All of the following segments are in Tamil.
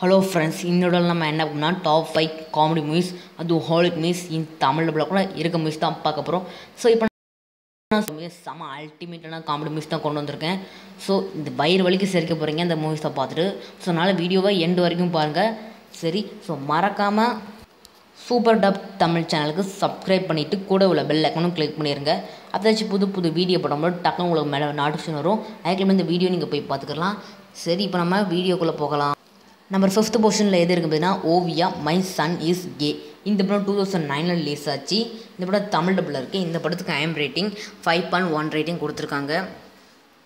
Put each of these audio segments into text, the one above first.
ஹலோ ஃப்ரெண்ட்ஸ், இன்னோட நம்ம என்ன பண்ணால் டாப் 5 காமெடி மூவிஸ், அதுவும் ஹாலிவுட் மூவிஸ் தமிழ் டப்பில் கூட இருக்க மூவிஸ் தான் பார்க்க போகிறோம். ஸோ இப்போ நான் செம்ம அல்டிமேட்டான காமெடி மூவிஸ் தான் கொண்டு வந்திருக்கேன். ஸோ இந்த வயிறு வலிக்கு சிரிக்க போகிறீங்க இந்த மூவிஸை பார்த்துட்டு. ஸோ அதனால் வீடியோவை எண்டு வரைக்கும் பாருங்கள். சரி, ஸோ மறக்காமல் சூப்பர் டப் தமிழ் சேனலுக்கு சப்ஸ்கிரைப் பண்ணிவிட்டு கூட உள்ள பெல் ஐக்கனும் கிளிக் பண்ணிடுங்க. அதாச்சும் புது புது வீடியோ போடும்போது டக்குனு உங்களுக்கு மேலே நோட்டிஃபிகேஷன் வரும். அதுக்கு இந்த வீடியோ நீங்கள் போய் பார்த்துக்கலாம். சரி, இப்போ நம்ம வீடியோக்குள்ளே போகலாம். நம்பர் 5th பொசிஷனில் எது இருக்குது அப்படின்னா Oviya my son is K. இந்த படம் 2009 ரிலீஸ் ஆச்சு. இந்த படம் தமிழ் டப்பில் இருக்குது. இந்த படத்துக்கு ஐஎம் ரேட்டிங் 5.1 ரேட்டிங் கொடுத்துருக்காங்க.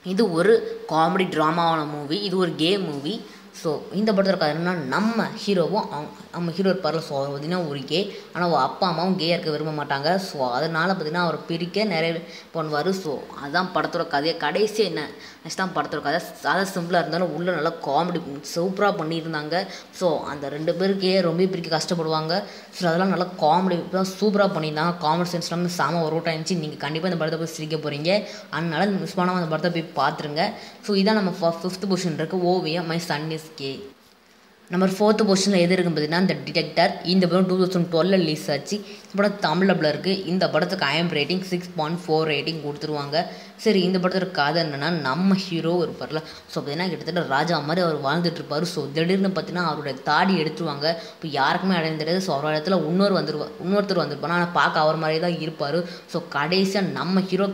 இது ஒரு காமெடி ட்ராமாவான மூவி. இது ஒரு கே மூவி. ஸோ இந்த படத்தில் இருக்காருன்னா நம்ம ஹீரோவும் நம்ம ஹீரோ இருப்பார்ல. ஸோ அவர் பார்த்திங்கன்னா ஒரு கே, ஆனால் அப்பா அம்மாவும் கேயாக இருக்க விரும்ப மாட்டாங்க. ஸோ அதனால் பார்த்திங்கன்னா அவர் பிரிக்க நிறைய பண்ணுவார். ஸோ அதுதான் படத்தோட கதையை. கடைசி என்ன நெக்ஸ்ட் தான் படத்தோட கதை. அதை சிம்பிளாக இருந்தாலும் உள்ளே நல்லா காமெடி சூப்பராக பண்ணியிருந்தாங்க. ஸோ அந்த 2 பேருக்கே ரொம்ப பிரிக்க கஷ்டப்படுவாங்க. ஸோ அதெல்லாம் நல்லா காமெடி தான் சூப்பராக பண்ணியிருந்தாங்க. காமெடி சென்ஸ் எல்லாமே செம ஒர்க் அவுட் ஆகிடுச்சு. நீங்கள் கண்டிப்பாக இந்த படத்தை போய் சிரிக்க போகிறீங்க. அதனால் மிஸ் பண்ணாமல் அந்த படத்தை போய் பார்த்துருங்க. ஸோ இதான் நம்ம 5th பொசிஷன் இருக்குது Oviya my son is K. Number 4th பொசிஷனில் எது இருக்குன்னு பார்த்தீங்கன்னா இந்த டிடெக்டர். இந்த படம் 2012 ரிலீஸ் ஆச்சு. இந்த படம் தமிழ் டப்பில் இருக்குது. இந்த படத்துக்கு ஐஎம் ரேட்டிங் 6.4 ரேட்டிங் கொடுத்துருவாங்க. சரி, இந்த படத்தோட கதை என்னென்னா நம்ம ஹீரோ இருப்பார்ல. ஸோ பார்த்தீங்கன்னா கிட்டத்தட்ட ராஜா மாதிரி அவர் வாழ்ந்துட்டு இருப்பார். ஸோ திடீர்னு பார்த்தீங்கன்னா அவருடைய தாடி எடுத்துருவாங்க. இப்போ யாருக்குமே அடையாளம் தெரியாது. ஸோ அவரோட இடத்துல இன்னொருத்தர் வந்திருப்பாங்க. ஆனால் பார்க்க அவர் மாதிரியே தான் இருப்பார். ஸோ கடைசியாக நம்ம ஹீரோ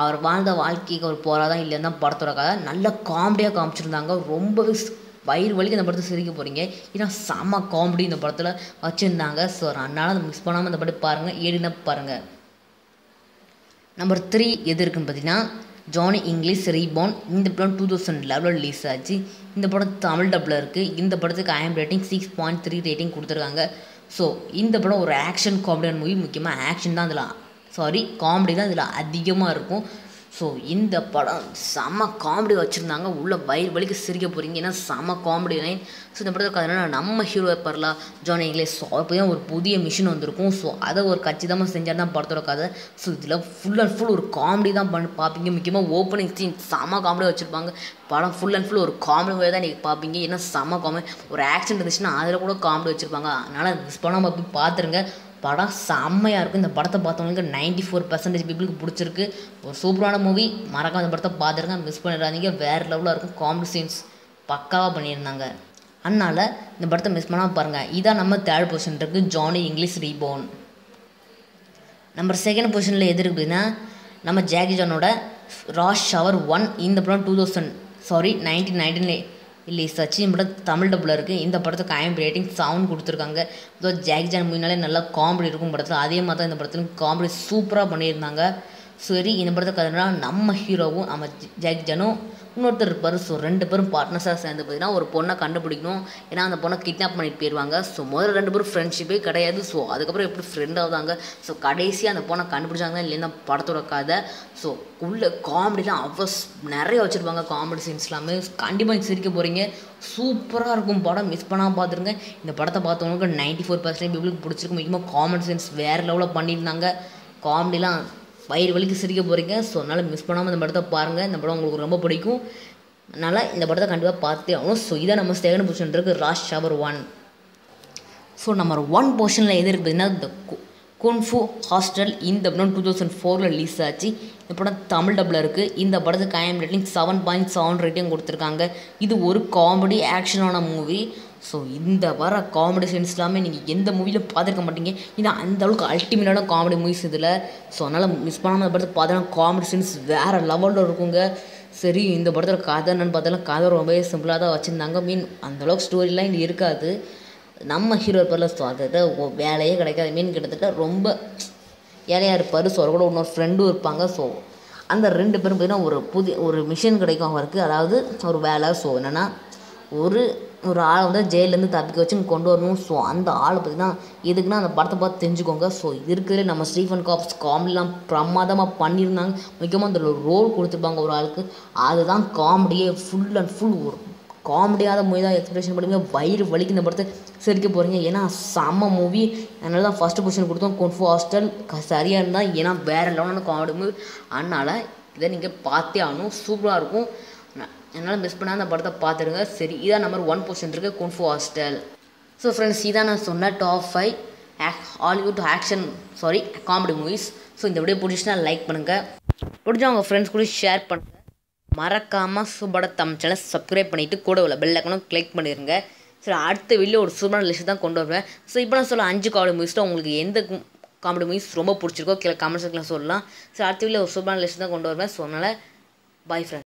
அவர் வாழ்ந்த வாழ்க்கைக்கு அவர் போகிறாதான் இல்லைன்னு தான் படத்தோட கதை. நல்ல காமெடியாக காமிச்சிருந்தாங்க. ரொம்பவே வயிறு வலிக்கு இந்த படத்தை சிரிக்க போகிறீங்க. ஏன்னா செம்ம காமெடி இந்த படத்தில் வச்சுருந்தாங்க. ஸோ அதனால் அதை மிஸ் பண்ணாமல் இந்த படம் பாருங்கள், ஏடினா பாருங்கள். நம்பர் 3 எது இருக்குன்னு பார்த்தீங்கன்னா ஜானி இங்கிலீஷ் ரீபார்ன். இந்த படம் 2011 ரிலீஸ் ஆச்சு. இந்த படம் தமிழ் டப்பில் இருக்குது. இந்த படத்துக்கு ஐஎம் ரேட்டிங் 6.3 ரேட்டிங் கொடுத்துருக்காங்க. ஸோ இந்த படம் ஒரு ஆக்ஷன் காமெடியான மூவி. முக்கியமாக ஆக்ஷன் தான் இதில் காமெடி தான் இதில் அதிகமாக இருக்கும். ஸோ இந்த படம் செம்ம காமெடி வச்சுருந்தாங்க. உள்ள வயிறு வலிக்கு சிரிக்க போகிறீங்க. ஏன்னா செம்ம காமெடி லைன். ஸோ இந்த படத்துக்கு அதனால் நம்ம ஹீரோ இருப்பார்ல ஜானி இங்கிலீஷ். ஸோ அப்போ ஒரு புதிய மிஷின் வந்திருக்கும். ஸோ அதை ஒரு கச்சிதமாக செஞ்சால் தான் படத்தோட கதை. ஸோ இதில் ஃபுல் அண்ட் ஃபுல் ஒரு காமெடி தான் பார்ப்பீங்க. முக்கியமாக ஓப்பனிங் சீன் செம்ம காமெடி வச்சுருப்பாங்க. படம் ஃபுல் அண்ட் ஃபுல் ஒரு காமெடி தான் நீங்கள் பார்ப்பீங்க. ஏன்னா செம்ம காமெடி. ஒரு ஆக்ஷன் இருந்துச்சுன்னா அதில் கூட காமெடி வச்சுருப்பாங்க. அதனால் மிஸ் பண்ணாமல் போய் பார்த்துருங்க. படம் செம்மையாக இருக்கும். இந்த படத்தை பார்த்தவங்களுக்கு 94% பீப்புளுக்கு பிடிச்சிருக்கு. ஒரு சூப்பரான மூவி. மறக்காம இந்த படத்தை பார்த்துருங்க, மிஸ் பண்ணிடாதீங்க. வேறு லெவலில் இருக்கும். காமெடி சீன்ஸ் பக்காவாக பண்ணியிருந்தாங்க. அதனால் இந்த படத்தை மிஸ் பண்ணாமல் பாருங்கள். இதான் நம்ம 3rd பொசிஷன் இருக்குது Johnny English reborn. Number 2nd பொசிஷனில் எது இருக்குதுன்னா நம்ம ஜாக்கி சானோட ராஷ் ஹவர் 1. இந்த படம் 1919 ரிலீஸ் ஆச்சு. இந்த படம் தமிழ் டப்பில் இருக்குது. இந்த படத்துக்கு ஐஎம் ரேட்டிங் 7 கொடுத்துருக்காங்க. இதோ ஜாக்கி சான் மூவினாலே நல்லா காமெடி இருக்கும் படத்தில். அதே மாதிரி தான் இந்த படத்தில் காமெடி சூப்பராக பண்ணியிருந்தாங்க. சரி, இந்த படத்துக்கு கதைனா நம்ம ஹீரோவும் நம்ம ஜாக்கி சானும் இன்னொருத்தர் இருப்பார். ஸோ 2 பேரும் பார்ட்னர்ஸாக சேர்ந்து பார்த்தீங்கன்னா ஒரு பொண்ணை கண்டுபிடிக்கணும். ஏன்னா அந்த பொண்ணை கிட்னாப் பண்ணிட்டு போயிடுவாங்க. ஸோ முதல்ல 2 பேரும் ஃப்ரெண்ட்ஷிப்பே கிடையாது. ஸோ அதுக்கப்புறம் எப்படி ஃப்ரெண்ட் ஆகுதாங்க. ஸோ கடைசியாக அந்த பொண்ணை கண்டுபிடிச்சாங்க இல்லைன்னா படத்தோட கதை. ஸோ உள்ள காமெடிலாம் அவ்வளோ நிறைய வச்சுருப்பாங்க. காமெடி சீன்ஸ் எல்லாமே கண்டிப்பாக சிரிக்க போகிறீங்க. சூப்பராக இருக்கும் படம். மிஸ் பண்ணாமல் பார்த்துருங்க. இந்த படத்தை பார்த்தவங்களுக்கு 94% பீப்புளுக்கு பிடிச்சிருக்கும். முக்கியமாக காமெடி சீன்ஸ் வேறு லெவலில் பண்ணியிருந்தாங்க. காமெடிலாம் வயிறு வலிக்கு சிரிக்க போகிறீங்க. ஸோ அதனால் மிஸ் பண்ணாமல் இந்த படத்தை பாருங்கள். இந்த படம் உங்களுக்கு ரொம்ப பிடிக்கும். அதனால் இந்த படத்தை கண்டிப்பாக பார்த்தே ஆகணும். ஸோ இதான் நம்ம 2nd பொசிஷன் இருக்குது ராஷ் ஹவர் 1. ஸோ நம்பர் 1 பொசிஷனில் எது இருக்குது பார்த்தீங்கன்னா த குன்ஃபு ஹாஸ்டல். இந்த படம் 2004 ரிலீஸ் ஆச்சு. இந்த படம் தமிழ் டப்பில் இருக்குது. இந்த படத்துக்கு ஐஎம் ரேட்டிங் 7.7 ரேட்டிங் கொடுத்துருக்காங்க. இது ஒரு காமெடி ஆக்ஷனான மூவி. ஸோ இந்த வர காமெடி சீன்ஸ் எல்லாமே நீங்கள் எந்த மூவியில் பார்த்துருக்க மாட்டீங்க. ஏன்னா அந்தளவுக்கு அல்டிமேட்டான காமெடி மூவிஸ் இதில். ஸோ அதனால் மிஸ் பண்ணாமல் இந்த படத்தை பார்த்தோன்னா காமெடி சீன்ஸ் வேறு லெவலில் இருக்குங்க. சரி, இந்த படத்தில் கதை என்னென்னு பார்த்தாலும் கதை ரொம்பவே சிம்பிளாக தான் வச்சுருந்தாங்க. அந்தளவுக்கு ஸ்டோரிலாம் இங்கே இருக்காது. நம்ம ஹீரோ இருப்பார்ல. ஸோ அதை வேலையே கிடைக்காது. கிட்டத்தட்ட ரொம்ப ஏழையாக இருப்பார். ஸோ அவர் கூட இன்னொரு ஃப்ரெண்டும் இருப்பாங்க. ஸோ அந்த 2 பேரும் பார்த்தீங்கன்னா ஒரு மிஷின் கிடைக்கும் அவருக்கு. அதாவது ஒரு வேலை. ஸோ என்னென்னா ஒரு ஆளை வந்து ஜெயிலேருந்து தப்பிக்க வச்சு கொண்டு வரணும். ஸோ அந்த ஆளை பார்த்திங்கன்னா எதுக்குன்னா அந்த படத்தை பார்த்து தெரிஞ்சுக்கோங்க. ஸோ இருக்கிறதுல நம்ம ஸ்டீஃபன் காப்ஸ் காமெடிலாம் பிரமாதமாக பண்ணியிருந்தாங்க. முக்கியமாக அந்த ரோல் கொடுத்துருப்பாங்க ஒரு ஆளுக்கு. அதுதான் காமெடியே. ஃபுல் அண்ட் ஃபுல் ஒரு காமெடியாத மூவி தான் எக்ஸ்பிரஷன் பண்ணுங்க. வயிறு வலிக்கு இந்த படத்தை சிரிக்க போகிறீங்க. ஏன்னா செம்ம மூவி. அதனால தான் 1st பொசிஷன் கொடுத்தோம். குன்ஃபு ஹாஸ்டல் சரியாக இருந்தால். ஏன்னா வேறு லெவலான காமெடி மூவி. அதனால் இதை நீங்கள் பார்த்தே ஆகணும். சூப்பராக இருக்கும். அதனால் மிஸ் பண்ணால் அந்த படத்தை பார்த்துடுங்க. சரி, இதான் நம்பர் 1 பொசிஷன் இருக்குது குன்ஃபு ஹாஸ்டல். ஸோ ஃப்ரெண்ட்ஸ், இதான் நான் சொன்ன top 5 Hollywood comedy movies. So இந்த வீடியோ பிடிச்சினா லைக் பண்ணுங்கள், பிடிச்சா உங்கள் ஃப்ரெண்ட்ஸ் கூட ஷேர் பண்ணுங்கள். மறக்காமல் சூப்பரான தமிழ் சேனல் சப்ஸ்கிரைப் பண்ணிவிட்டு கூட உள்ள பெல் ஐக்கனும் கிளிக் பண்ணிடுங்க. சரி, அடுத்த வீடியோ ஒரு சூப்பரான லிஸ்ட் தான் கொண்டு வருவேன். ஸோ இப்போ நான் சொல்ல 5 காமெடி மூவிஸில் உங்களுக்கு எந்த காமெடி மூவிஸ் ரொம்ப பிடிச்சிருக்கோ கீழே கமெண்ட் செக்ஷனில் சொல்லலாம். ஸோ அடுத்த வீடியோ ஒரு சூப்பரான லிஸ்ட் தான் கொண்டு வருவேன். ஸோ அதனால் பை ஃப்ரெண்ட்ஸ்.